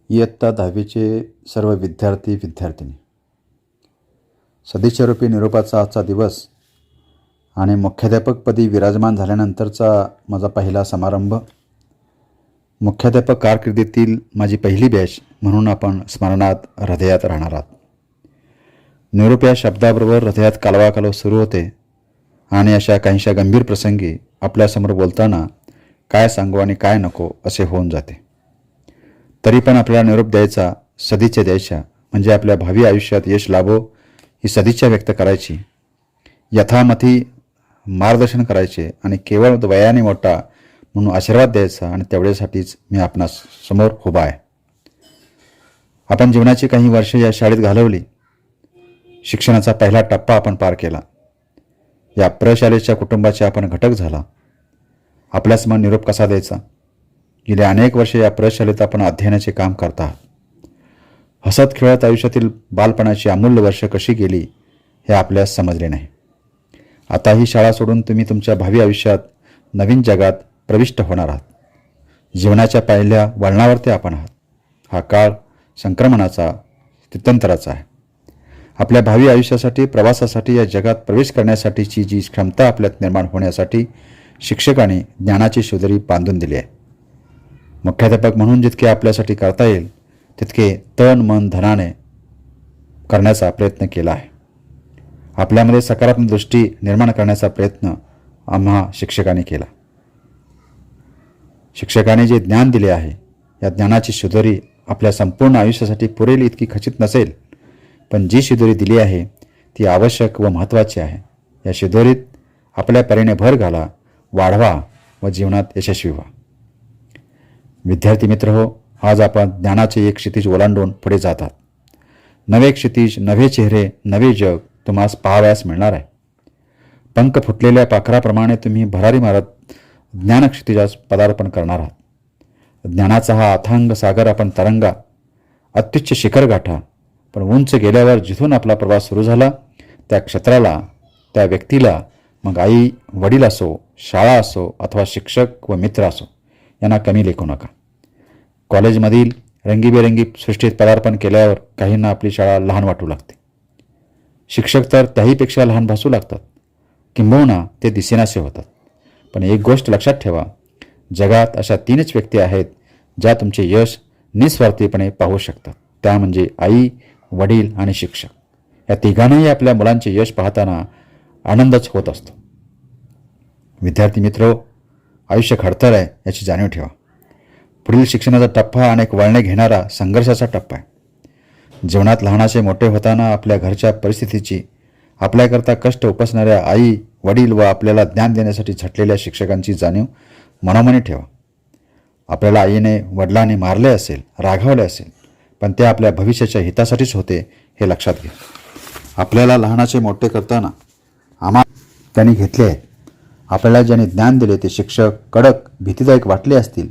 इयत्ता 10वीचे सर्व विद्यार्थी विद्यार्थिनी, सदिच्छारूपी निरोपाचा आजचा दिवस आणि मुख्याध्यापकपदी विराजमान झाल्यानंतरचा माझा पहिला समारंभ, मुख्याध्यापक कारकिर्दीतील माझी पहिली बॅच म्हणून आपण स्मरणात हृदयात राहणार आहात. निरोप या शब्दाबरोबर हृदयात कालवाकालव सुरू होते आणि अशा काहीशा गंभीर प्रसंगी आपल्यासमोर बोलताना काय सांगू आणि काय नको असे होऊन जाते. तरी पण आपल्याला निरोप द्यायचा, सदिच्छा द्यायच्या, म्हणजे आपल्या भावी आयुष्यात यश लाभो ही सदिच्छा व्यक्त करायची, यथामथी मार्गदर्शन करायचे आणि केवळ वयाने मोठा म्हणून आशीर्वाद द्यायचा. आणि तेवढ्यासाठीच मी आपणास समोर उभा आहे. आपण जीवनाची काही वर्षे या शाळेत घालवली. शिक्षणाचा पहिला टप्पा आपण पार केला. या प्रशालेच्या कुटुंबाचे आपण घटक झाला. आपल्यासमोर निरोप कसा द्यायचा? गेली अनेक वर्षे या प्रशालेत आपण अध्ययनाचे काम करत आहात. हसत खेळत आयुष्यातील बालपणाची अमूल्य वर्ष कशी गेली हे आपल्यास समजले नाही. आता ही शाळा सोडून तुम्ही तुमच्या भावी आयुष्यात नवीन जगात प्रविष्ट होणार आहात. जीवनाच्या पहिल्या वळणावरती आपण आहात. हा काळ संक्रमणाचा, स्थित्यंतराचा आहे. आपल्या भावी आयुष्यासाठी, प्रवासासाठी, या जगात प्रवेश करण्यासाठीची जी क्षमता आपल्यात निर्माण होण्यासाठी शिक्षकांनी ज्ञानाची शिदोरी बांधून दिली आहे. मुख्याध्यापक म्हणून जितके आपल्यासाठी करता येईल तितके तन मन धनाने करण्याचा प्रयत्न केला आहे. आपल्यामध्ये सकारात्मक दृष्टी निर्माण करण्याचा प्रयत्न आम्हा शिक्षकांनी केला. शिक्षकांनी जे ज्ञान दिले आहे, या ज्ञानाची शिदोरी आपल्या संपूर्ण आयुष्यासाठी पुरेल इतकी खचित नसेल, पण जी शिदोरी दिली आहे ती आवश्यक व महत्त्वाची आहे. या शिदोरीत आपल्या परीने भर घाला, वाढवा व जीवनात यशस्वी व्हा. विद्यार्थी मित्र हो, आज आपण ज्ञानाचे एक क्षितिज ओलांडून पुढे जातात. नवे क्षितिज, नवे चेहरे, नवे जग तुम्हास पाहावयास मिळणार आहे. पंख फुटलेल्या पाखराप्रमाणे तुम्ही भरारी मारत ज्ञान क्षितिजास पदार्पण करणार आहात. ज्ञानाचा हा अथांग सागर आपण तरंगा, अत्युच्च शिखर गाठा. पण उंच गेल्यावर जिथून आपला प्रवास सुरू झाला त्या क्षेत्राला, त्या व्यक्तीला, मग आई वडील असो, शाळा असो अथवा शिक्षक व मित्र असो, यांना कमी लेखू नका. कॉलेजमधील रंगीबेरंगी सृष्टीत पदार्पण केल्यावर काहींना आपली शाळा लहान वाटू लागते. शिक्षक तर त्याहीपेक्षा लहान भासू लागतात, किंबहुना ते दिसेनासे होतात. पण एक गोष्ट लक्षात ठेवा, जगात अशा 3च व्यक्ती आहेत ज्या तुमचे यश निस्वार्थीपणे पाहू शकतात. त्या म्हणजे आई, वडील आणि शिक्षक. या तिघांनाही आपल्या मुलांचे यश पाहताना आनंदच होत असतो. विद्यार्थी मित्र, आयुष्य खडतर आहे याची जाणीव ठेवा. पुढील शिक्षणाचा टप्पा अनेक वळणे घेणारा संघर्षाचा टप्पा आहे. जीवनात लहानाचे मोठे होताना आपल्या घरच्या परिस्थितीची, आपल्याकरता कष्ट उपसणाऱ्या आई, वडील व आपल्याला ज्ञान देण्यासाठी झटलेल्या शिक्षकांची जाणीव मनोमनी ठेवा. आपल्याला आईने, वडिलांनी मारले असेल, रागावले असेल, पण ते आपल्या भविष्याच्या हितासाठीच होते हे लक्षात घ्या. आपल्याला लहानाचे मोठे करताना त्यांनी घेतले आहेत. आपल्याला ज्यांनी ज्ञान दिले ते शिक्षक कडक, भीतीदायक वाटले असतील,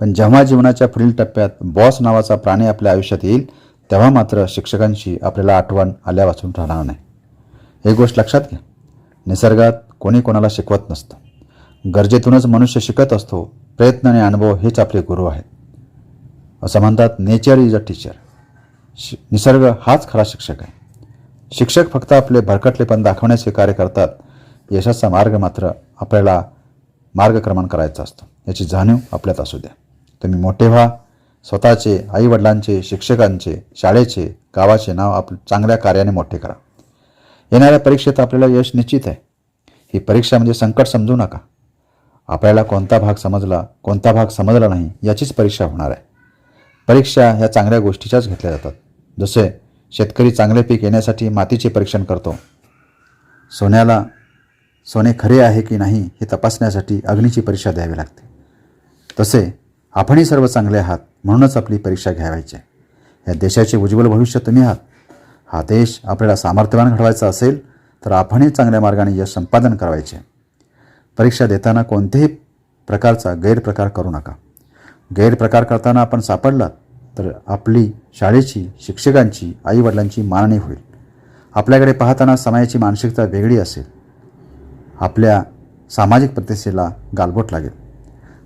पण जेव्हा जीवनाच्या पुढील टप्प्यात बॉस नावाचा प्राणी आपल्या आयुष्यात येईल तेव्हा मात्र शिक्षकांची आपल्याला आठवण आल्यावाचून राहणार नाही. एक गोष्ट लक्षात घ्या, निसर्गात कोणी कोणाला शिकवत नसतं. गरजेतूनच मनुष्य शिकत असतो. प्रयत्न आणि अनुभव हेच आपले गुरु आहेत. असं म्हणतात, नेचर इज अ टीचर. निसर्ग हाच खरा शिक्षक आहे. शिक्षक फक्त आपले भरकटलेपण दाखवण्याचे कार्य करतात. यशाचा मार्ग मात्र आपल्याला मार्गक्रमण करायचा असतो. याची जाणीव आपल्यात असू द्या. तुम्ही मोठे व्हा. स्वतःचे, आईवडिलांचे, शिक्षकांचे, शाळेचे, गावाचे नाव चांगल्या कार्याने मोठे करा. येणाऱ्या परीक्षेत आपल्याला यश निश्चित आहे. ही परीक्षा म्हणजे संकट समजू नका. आपल्याला कोणता भाग समजला, कोणता भाग समजला नाही याचीच परीक्षा होणार आहे. परीक्षा ह्या चांगल्या गोष्टीच्याच घेतल्या जातात. जसे शेतकरी चांगले पीक येण्यासाठी मातीचे परीक्षण करतो. सोन्याला सोने खरे आहे की नाही हे तपासण्यासाठी अग्नीची परीक्षा द्यावी लागते. तसे आपणही सर्व चांगले आहात म्हणूनच आपली परीक्षा घ्यावायची आहे. या देशाचे उज्ज्वल भविष्य तुम्ही आहात. हा देश आपल्याला सामर्थ्यवान घडवायचा असेल तर आपणही चांगल्या मार्गाने यश संपादन करायचे. परीक्षा देताना कोणत्याही प्रकारचा गैरप्रकार करू नका. गैरप्रकार करताना आपण सापडलात तर आपली शाळेची, शिक्षकांची, आईवडिलांची मानहानी होईल. आपल्याकडे पाहताना समाजाची मानसिकता वेगळी असेल. आपल्या सामाजिक प्रतिष्ठेला गालबोट लागेल.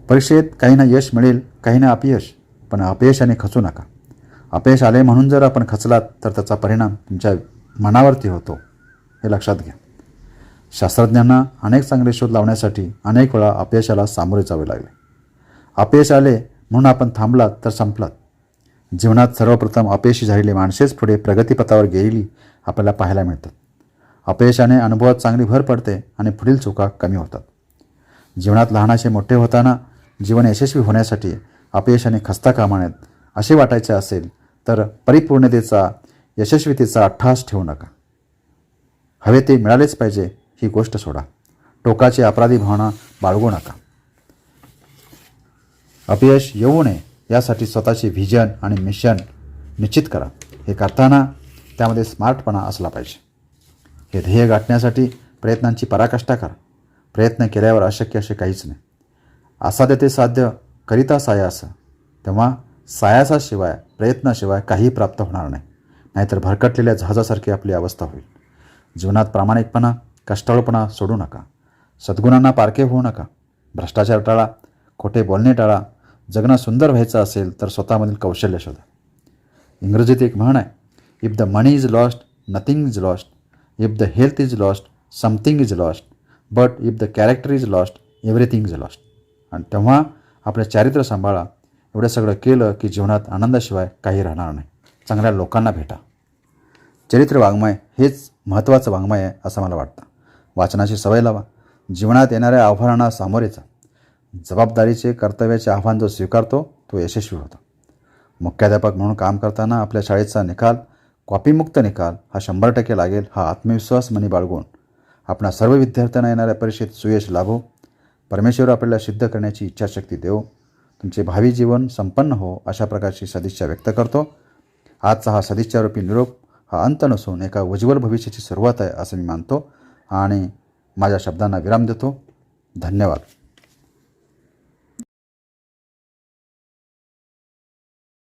परीक्षेत काहींना यश मिळेल, काहींना अपयश, पण अपयशाने खचू नका. अपयश आले म्हणून जर आपण खचलात तर त्याचा परिणाम तुमच्या मनावरती होतो, हे लक्षात घ्या. शास्त्रज्ञांना अनेक चांगले शोध लावण्यासाठी अनेक वेळा अपयशाला सामोरे जावे लागले. अपयश आले म्हणून आपण थांबलात तर संपलात. जीवनात सर्वप्रथम अपयशी झालेली माणसेच पुढे प्रगतीपथावर गेलेली आपल्याला पाहायला मिळतात. अपयशाने अनुभवात चांगली भर पडते आणि पुढील चुका कमी होतात. जीवनात लहानाचे मोठे होताना जीवन यशस्वी होण्यासाठी अपयशाने खस्ता कामा नयेत असे वाटायचे असेल तर परिपूर्णतेचा, यशस्वीतेचा अट्टहास ठेवू नका. हवे ते मिळालेच पाहिजे ही गोष्ट सोडा. टोकाची अपराधी भावना बाळगू नका. अपयश येऊ नये यासाठी स्वतःचे व्हिजन आणि मिशन निश्चित करा. हे करताना त्यामध्ये स्मार्टपणा असला पाहिजे. हे ध्येय गाठण्यासाठी प्रयत्नांची पराकाष्ठा करा. प्रयत्न केल्यावर अशक्य असे काहीच नाही. असाध्य ते साध्य करिता सायास, तेव्हा सायासाशिवाय, प्रयत्नाशिवाय काही प्राप्त होणार नाही. नाहीतर भरकटलेल्या जहाजासारखी आपली अवस्था होईल. जीवनात प्रामाणिकपणा, कष्टाळूपणा सोडू नका. सद्गुणांना पारखे होऊ नका. भ्रष्टाचार टाळा. खोटे बोलणे टाळा. जगणं सुंदर व्हायचं असेल तर स्वतःमधील कौशल्य शोधा. इंग्रजीत एक म्हण आहे, if the money is lost nothing is lost, if the health is lost something is lost, but if the character is lost everything is lost. आणि तेव्हा आपलं चारित्र्य सांभाळा. एवढं सगळं केलं की जीवनात आनंदाशिवाय काही राहणार नाही. चांगल्या लोकांना भेटा. चरित्र वाङ्मय हेच महत्त्वाचं वाङ्मय आहे असं मला वाटतं. वाचनाची सवय लावा. जीवनात येणाऱ्या आव्हानांना सामोरे जा. जबाबदारीचे, कर्तव्याचे आव्हान जो स्वीकारतो तो यशस्वी होतो. मुख्याध्यापक म्हणून काम करताना आपल्या शाळेचा निकाल, कॉपीमुक्त निकाल हा 100% लागेल हा आत्मविश्वास मनी बाळगून आपणा सर्व विद्यार्थ्यांना येणाऱ्या परीक्षेत सुयश लाभो. परमेश्वर आपल्याला सिद्ध करण्याची इच्छाशक्ती देव. तुमचे भावी जीवन संपन्न हो अशा प्रकारची सदिच्छा व्यक्त करतो. आजचा हा सदिच्छारूपी निरोप हा अंत नसून एका उज्ज्वल भविष्याची सुरुवात आहे असं मी मानतो आणि माझ्या शब्दांना विराम देतो. धन्यवाद.